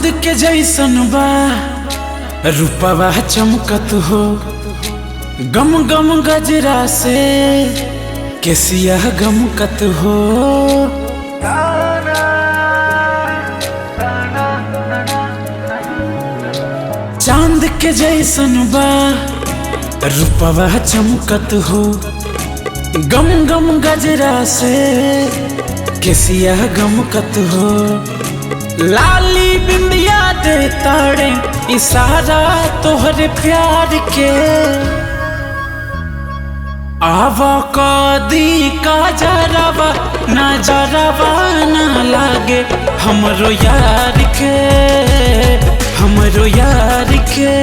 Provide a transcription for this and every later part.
चांद के जैसन बा रूपवा चमकत हो, गम गम गजरा से केसिया गमकत हो। चांद के जैसन बा रूपवा चमकत हो, गम गम गजरा से केसिया गमकत हो। लाली बिंदिया दे ताड़े इशारा तोहरे प्यार के, आवा कदी का जरावा ना जरावा ना लागे हमरो यार के, हमरो यार के।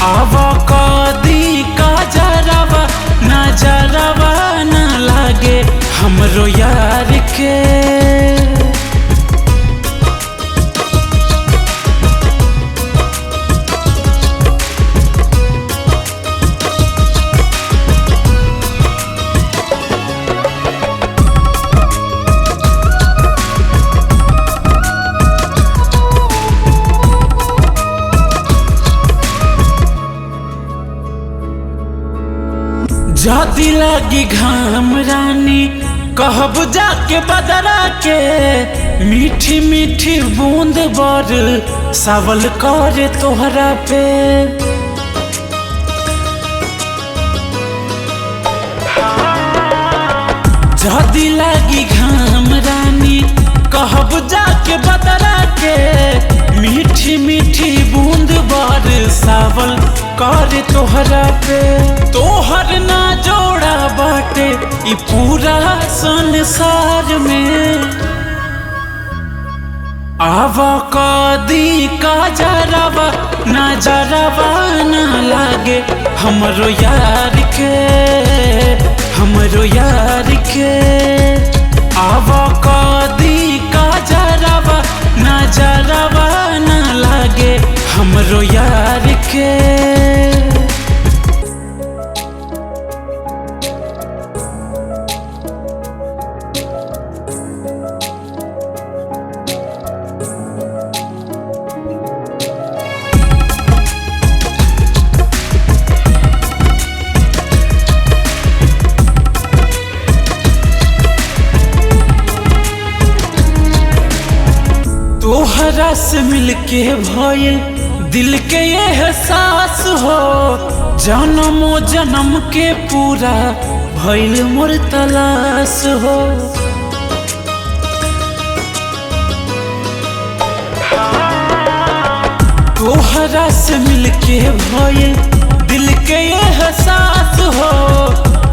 आवा कदी का जरावा ना जरावा ना लागे हमरो यार के। जाती लागी घाम रानी कहब जाके बदरा के, मीठी मीठी बूंद बर सावल करे तोहरा पे। जाती लागी घाम रानी कहब जाके बदरा के, मीठी मीठी बूंद बर सावल करे तोहरा पे। तोहर ना जोड़ा बाटे ई पूरा संसार में, आवा कदी का जरावा ना जरावा ना लागे हमरो यार के, हमरो यार के। आवा कदी का जरावा ना जरावा ना लागे हमरो यार के। तोहरा से मिलके भइल दिल के एहसास हो, जन्मो जन्म के पूरा भइल मोर तलाश हो। तोहरा से मिलके भइल दिल के एहसास हो,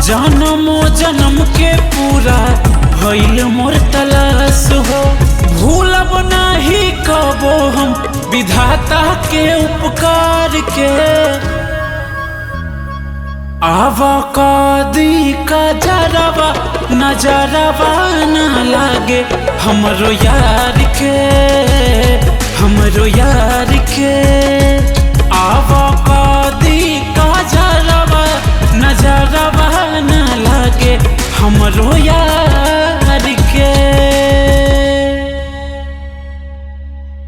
जन्मो जन्म के पूरा भइल मोर तलाश हो। भूलब नाही कबो हम विधाता के उपकार के, आवा कदी का जरावा ना जरावा ना लागे हमरो यार के, हमरो यार के। आवा कदी का जरावा ना जरावा ना लागे हमरो यार